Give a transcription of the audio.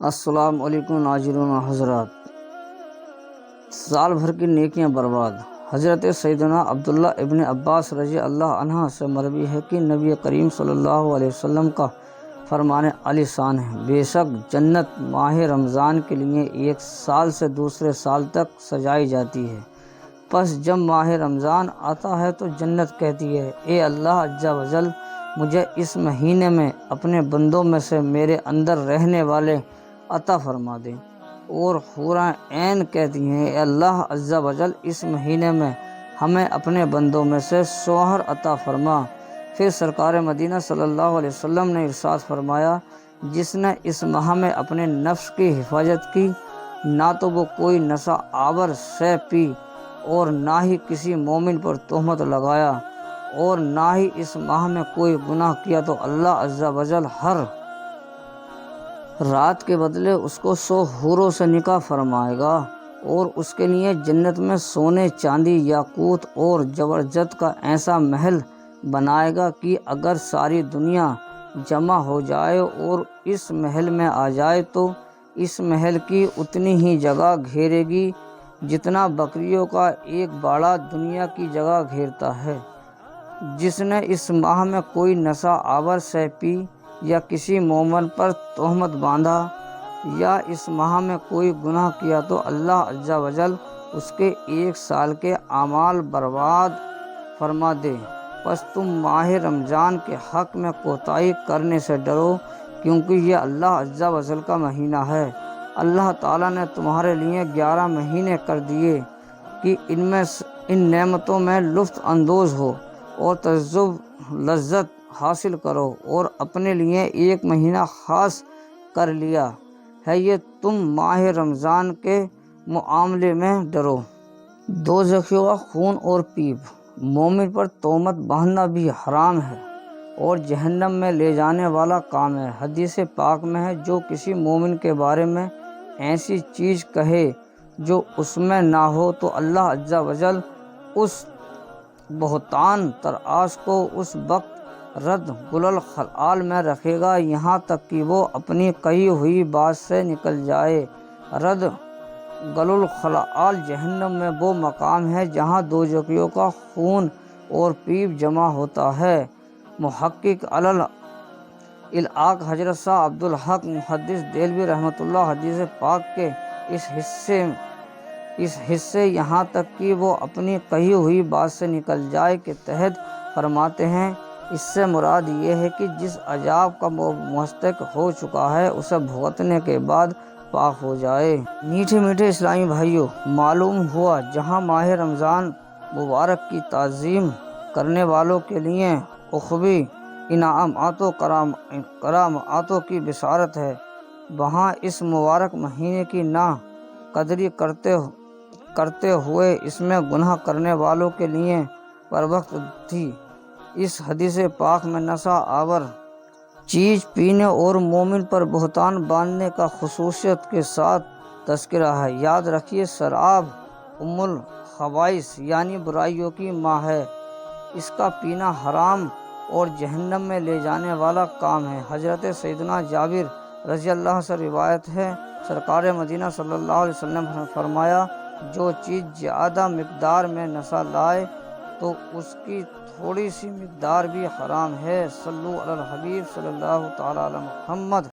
السلام علیکم ناظرین و حضرات۔ سال بھر کی نیکیاں برباد۔ حضرت سیدنا عبداللہ ابن عباس رضی اللہ عنہ سے مروی ہے کہ نبی کریم صلی اللہ علیہ وسلم کا فرمان عالی شان ہے، بے شک جنت ماہ رمضان کے لیے ایک سال سے دوسرے سال تک سجائی جاتی ہے۔ پس جب ماہ رمضان آتا ہے تو جنت کہتی ہے، اے اللہ عز و جل، مجھے اس مہینے میں اپنے بندوں میں سے میرے اندر رہنے والے عطا فرما دے۔ اور حوریں عین کہتی ہیں، اے اللہ عز و جل، اس مہینے میں ہمیں اپنے بندوں میں سے شوہر عطا فرما۔ پھر سرکار مدینہ صلی اللہ علیہ وسلم نے ارشاد فرمایا، جس نے اس ماہ میں اپنے نفس کی حفاظت کی، نہ تو وہ کوئی نشہ آور شے پی اور نہ ہی کسی مومن پر تہمت لگایا، اور نہ ہی اس ماہ میں کوئی گناہ کیا، تو اللہ عز و جل ہر رات کے بدلے اس کو 100 حوروں سے نکاح فرمائے گا، اور اس کے لیے جنت میں سونے، چاندی، یاقوت اور زبرجد کا ایسا محل بنائے گا کہ اگر ساری دنیا جمع ہو جائے اور اس محل میں آ جائے تو اس محل کی اتنی ہی جگہ گھیرے گی جتنا بکریوں کا ایک باڑہ دنیا کی جگہ گھیرتا ہے۔ جس نے اس ماہ میں کوئی نشہ آور شے پی یا کسی مومن پر تہمت باندھا یا اس ماہ میں کوئی گناہ کیا، تو اللہ عز و جل اس کے 1 سال کے اعمال برباد فرما دے۔ پس تم ماہ رمضان کے حق میں کوتاہی کرنے سے ڈرو، کیونکہ یہ اللہ عز و جل کا مہینہ ہے۔ اللہ تعالیٰ نے تمہارے لیے 11 مہینے کر دیے کہ ان نعمتوں میں لطف اندوز ہو اور تذوق لذت حاصل کرو، اور اپنے لیے 1 مہینہ خاص کر لیا ہے، یہ تم ماہ رمضان کے معاملے میں ڈرو۔ دوزخیوں کا خون اور پیپ۔ مومن پر تہمت باندھنا بھی حرام ہے اور جہنم میں لے جانے والا کام ہے۔ حدیث پاک میں ہے، جو کسی مومن کے بارے میں ایسی چیز کہے جو اس میں نہ ہو، تو اللہ عز و جل اس بہتان طراز کو اس وقت رد الخلال میں رکھے گا، یہاں تک کہ وہ اپنی کہی ہوئی بات سے نکل جائے۔ رد الخلال جہنم میں وہ مقام ہے جہاں دوزخیوں کا خون اور پیپ جمع ہوتا ہے۔ محقق الاطلاق حضرت شاہ عبدالحق محدث دہلوی رحمۃ اللہ حدیث پاک کے اس حصے یہاں تک کہ وہ اپنی کہی ہوئی بات سے نکل جائے کے تحت فرماتے ہیں، اس سے مراد یہ ہے کہ جس عذاب کا وہ مستحق ہو چکا ہے اسے بھگتنے کے بعد پاک ہو جائے۔ میٹھے میٹھے اسلامی بھائیوں، معلوم ہوا جہاں ماہ رمضان مبارک کی تعظیم کرنے والوں کے لیے اخروی انعامات و کرامات کی بشارت ہے، وہاں اس مبارک مہینے کی نا قدری کرتے ہوئے اس میں گناہ کرنے والوں کے لیے پروقت تھی۔ اس حدیث پاک میں نشہ آور چیز پینے اور مومن پر بہتان باندھنے کا خصوصیت کے ساتھ تذکرہ ہے۔ یاد رکھیے، شراب ام الخبائث یعنی برائیوں کی ماں ہے، اس کا پینا حرام اور جہنم میں لے جانے والا کام ہے۔ حضرت سیدنا جابر رضی اللہ سے روایت ہے، سرکار مدینہ صلی اللہ علیہ وسلم نے فرمایا، جو چیز زیادہ مقدار میں نشہ لائے تو اس کی تھوڑی سی مقدار بھی حرام ہے۔ صلو علی الحبیب صلی اللہ تعالی علی محمد۔